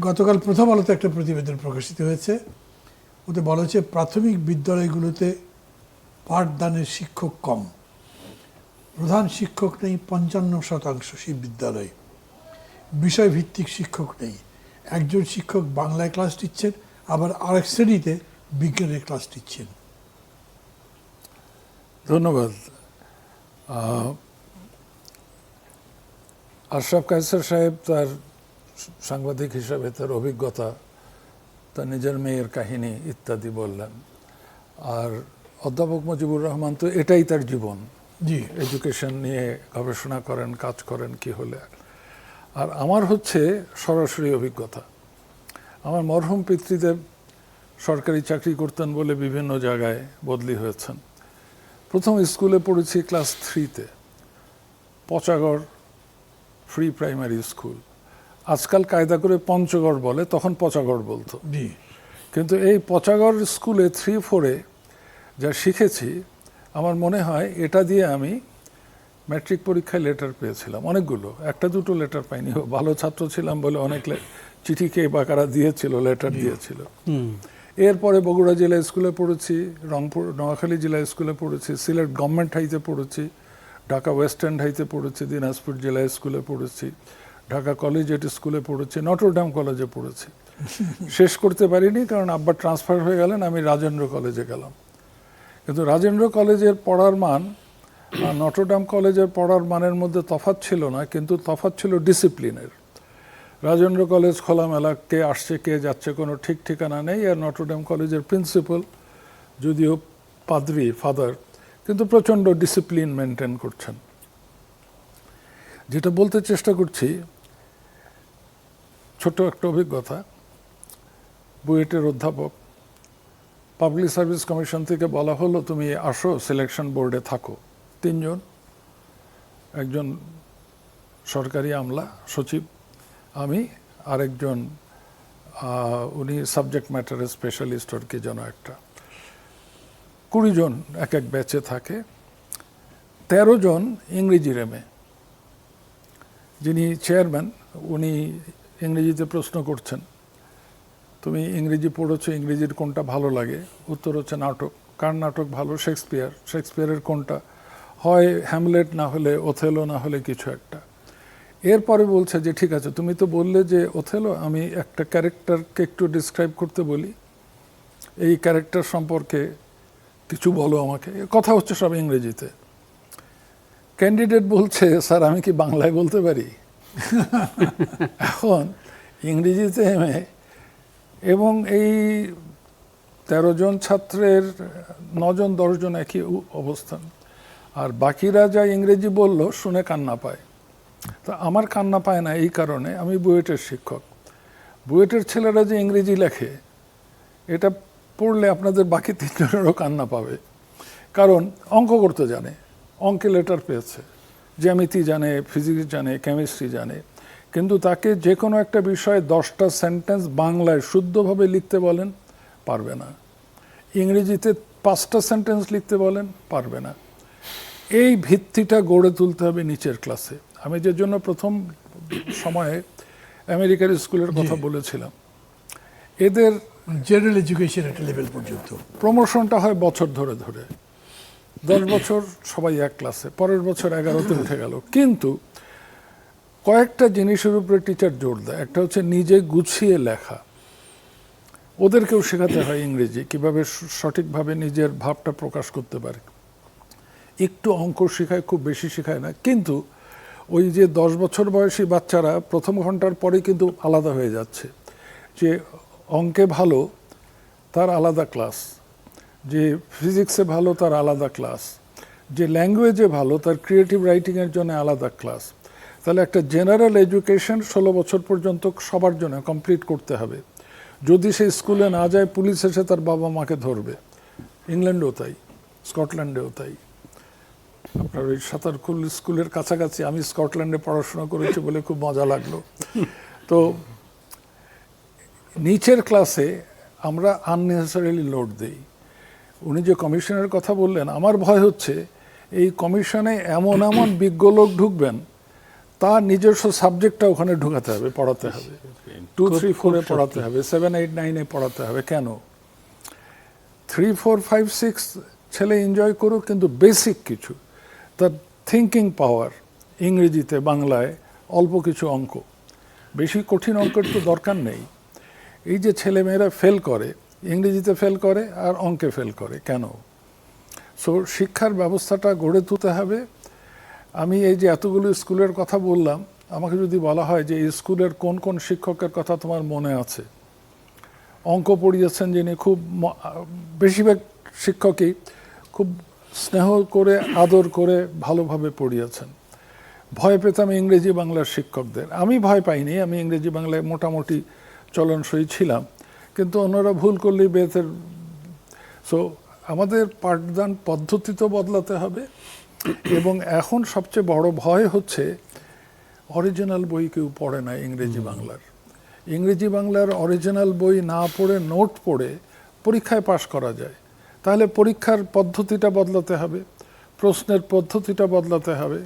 গতকাল প্রথম আলোতে একটা প্রতিবেদন প্রকাশিত হয়েছে, ওতে বলা হচ্ছে প্রাথমিক বিদ্যালয়গুলোতে পাঠদানের শিক্ষক কম, প্রধান শিক্ষক নেই ৫৫% সেই বিদ্যালয়ে, বিষয়ভিত্তিক শিক্ষক নেই, একজন শিক্ষক বাংলায় ক্লাস নিচ্ছেন, আবার আরেক শ্রেণীতে বিজ্ঞানের ক্লাস নিচ্ছেন। ধন্যবাদ। আশরাফ কায়সার সাহেব তার সাংবাদিক হিসাবে তার অভিজ্ঞতা, তার নিজের মেয়ের কাহিনী ইত্যাদি বললেন। আর অধ্যাপক মুজিবুর রহমান তো এটাই তার জীবন, জি, এডুকেশন নিয়ে গবেষণা করেন, কাজ করেন কি হলে। আর আমার হচ্ছে সরাসরি অভিজ্ঞতা। আমার মরহুম পিতৃদেব সরকারি চাকরি করতেন বলে বিভিন্ন জায়গায় বদলি হয়েছেন। প্রথম স্কুলে পড়েছি ক্লাস 3-তে, পচাগড় ফ্রি প্রাইমারি স্কুল। আজকাল কায়দা করে পঞ্চগড় বলে, তখন পচাগড় বলতো। জি, কিন্তু এই পচাগড় স্কুলে 3-4-এ যা শিখেছি, আমার মনে হয় এটা দিয়ে আমি ম্যাট্রিক পরীক্ষায় লেটার পেয়েছিলাম অনেকগুলো, একটা দুটো লেটার পাইনি। ভালো ছাত্র ছিলাম বলে অনেক চিঠি কে বাকারা দিয়েছিল, লেটার দিয়েছিল। এরপরে বগুড়া জেলা স্কুলে পড়েছি, রংপুর নোয়াখালী জেলা স্কুলে পড়েছি, সিলেট গভর্নমেন্ট হাইতে পড়েছি, ঢাকা ওয়েস্ট এন্ড হাইতে পড়েছি, দিনাজপুর জেলা স্কুলে পড়েছি, ঢাকা কলেজিয়েট স্কুলে পড়েছি, নটরডেম কলেজে পড়েছি। শেষ করতে পারিনি কারণ আব্বা ট্রান্সফার হয়ে গেলেন, আমি রাজেন্দ্র কলেজে গেলাম। কিন্তু রাজেন্দ্র কলেজের পড়ার মান আর নটরডেম কলেজের পড়ার মানের মধ্যে তফাৎ ছিল না, কিন্তু তফাৎ ছিল ডিসিপ্লিনের। রাজেন্দ্র কলেজ খোলামেলা, কে আসছে কে যাচ্ছে কোনো ঠিক ঠিকানা নেই। আর নটরডেম কলেজের প্রিন্সিপাল যদিও পাদ্রি, ফাদার, কিন্তু প্রচণ্ড ডিসিপ্লিন মেনটেন করছেন। যেটা বলতে চেষ্টা করছি, ছোট একটা অভিজ্ঞতা। বুয়েটের অধ্যাপক, পাবলিক সার্ভিস কমিশন থেকে বলা হলো তুমি আসো সিলেকশন বোর্ডে থাকো। 3 জন, একজন সরকারি আমলা সচিব, আমি, আরেকজন উনি সাবজেক্ট ম্যাটারের স্পেশালিস্ট আর কি যেন একটা। 20 জন এক এক ব্যাচে থাকে। 13 জন ইংরেজির এমএ। যিনি চেয়ারম্যান উনি ইংরেজিতে প্রশ্ন করছেন, তুমি ইংরেজি পড়েছো, ইংরেজির কোনটা ভালো লাগে? উত্তর হচ্ছে নাটক। কার নাটক ভালো? শেক্সপিয়ার। শেক্সপিয়ারের কোনটা? হয় হ্যামলেট, না হলে ওথেলো, না হলে কিছু একটা। এরপরে বলছে যে ঠিক আছে, তুমি তো বললে যে ওথেলো, আমি একটা ক্যারেক্টারকে একটু ডিসক্রাইব করতে বলি, এই ক্যারেক্টার সম্পর্কে কিছু বলো আমাকে। কথা হচ্ছে সব ইংরেজিতে। ক্যান্ডিডেট বলছে স্যার আমি কি বাংলায় বলতে পারি? এখন ইংরেজিতে এমএ, এবং এই 13 জন ছাত্রের 9 জন 10 জন একই অবস্থান। আর বাকিরা যা ইংরেজি বলল শুনে কান্না পায়। তো আমার কান্না পায় না এই কারণে, আমি বুয়েটের শিক্ষক। বুয়েটের ছেলেরা যে ইংরেজি লেখে, এটা পড়লে আপনাদের বাকি 3 জনেরও কান্না পাবে। কারণ অঙ্ক করতে জানে, অঙ্কে লেটার পেয়েছে, জ্যামিতি জানে, ফিজিক্স জানে, কেমিস্ট্রি জানে, কিন্তু তাকে যে কোনো একটা বিষয়ে 10টা সেন্টেন্স বাংলায় শুদ্ধভাবে লিখতে বলেন, পারবে না। ইংরেজিতে 5টা সেন্টেন্স লিখতে বলেন, পারবে না। এই ভিত্তিটা গড়ে তুলতে হবে নিচের ক্লাসে। আমি যে জন্য প্রথম সময়ে আমেরিকার স্কুলের কথা বলেছিলাম, এদের জেনারেল এডুকেশন একটা লেভেল পর্যন্ত প্রমোশনটা হয় বছর ধরে ধরে। 10 বছর সবাই এক ক্লাসে, পরের বছর 11তে উঠে গেল। কিন্তু কয়েকটা জিনিসের উপরে টিচার জোর দেয়। একটা হচ্ছে নিজে গুছিয়ে লেখা, ওদেরকেও শেখাতে হয় ইংরেজি, কিভাবে সঠিকভাবে নিজের ভাবটা প্রকাশ করতে পারে। একটু অঙ্ক শেখায়, খুব বেশি শেখায় না। কিন্তু ওই যে 10 বছর বয়সী বাচ্চারা প্রথম ঘন্টার পরেই কিন্তু আলাদা হয়ে যাচ্ছে। যে অঙ্কে ভালো তার আলাদা ক্লাস, যে ফিজিক্সে ভালো তার আলাদা ক্লাস, যে ল্যাঙ্গুয়েজে ভালো তার ক্রিয়েটিভ রাইটিংয়ের জন্য আলাদা ক্লাস। তাহলে একটা জেনারেল এডুকেশন 16 বছর পর্যন্ত সবার জন্য কমপ্লিট করতে হবে। যদি সে স্কুলে না যায়, পুলিশ এসে তার বাবা মাকে ধরবে। ইংল্যান্ডেও তাই, স্কটল্যান্ডেও তাই। আপনার ওই সাঁতারকুল স্কুলের কাছাকাছি, আমি স্কটল্যান্ডে পড়াশোনা করেছি বলে খুব মজা লাগলো। তো নিচের ক্লাসে আমরা আননেসেসারিলি লোড দিই। উনি যে কমিশনের কথা বললেন, আমার ভয় হচ্ছে এই কমিশনে এমন এমন বিজ্ঞ লোক ঢুকবেন, তার নিজস্ব সাবজেক্টটা ওখানে ঢুকাতে হবে, পড়াতে হবে, 2, 3, 4-এ পড়াতে হবে, 7, 8, 9-এ পড়াতে হবে। কেন? 3, 4, 5, 6 ছেলে এনজয় করুক, কিন্তু বেসিক কিছু, তার থিঙ্কিং পাওয়ার, ইংরেজিতে, বাংলায়, অল্প কিছু অঙ্ক, বেশি কঠিন অঙ্কের তো দরকার নেই। এই যে ছেলেমেয়েরা ফেল করে, ইংরেজিতে ফেল করে আর অঙ্কে ফেল করে, কেন? সো শিক্ষার ব্যবস্থাটা গড়ে তুলতে হবে। আমি এই যে এতগুলো স্কুলের কথা বললাম, আমাকে যদি বলা হয় যে এই স্কুলের কোন কোন শিক্ষকের কথা তোমার মনে আছে, অঙ্ক পড়িয়েছেন যিনি, খুব বেশিরভাগ শিক্ষকই খুব স্নেহ করে, আদর করে, ভালোভাবে পড়িয়েছেন। ভয় পেতাম ইংরেজি বাংলার শিক্ষকদের। আমি ভয় পাইনি, আমি ইংরেজি বাংলায় মোটামুটি চলনসই ছিলাম, কিন্তু অন্যরা ভুল করলেই বেতের। সো আমাদের পাঠদান পদ্ধতি তো বদলাতে হবে। এবং এখন সবচেয়ে বড় ভয় হচ্ছে অরিজিনাল বই কেউ পড়ে না ইংরেজি বাংলার। ইংরেজি বাংলার অরিজিনাল বই না পড়ে, নোট পড়ে পরীক্ষায় পাশ করা যায়। তাহলে পরীক্ষার পদ্ধতিটা বদলাতে হবে, প্রশ্নের পদ্ধতিটা বদলাতে হবে।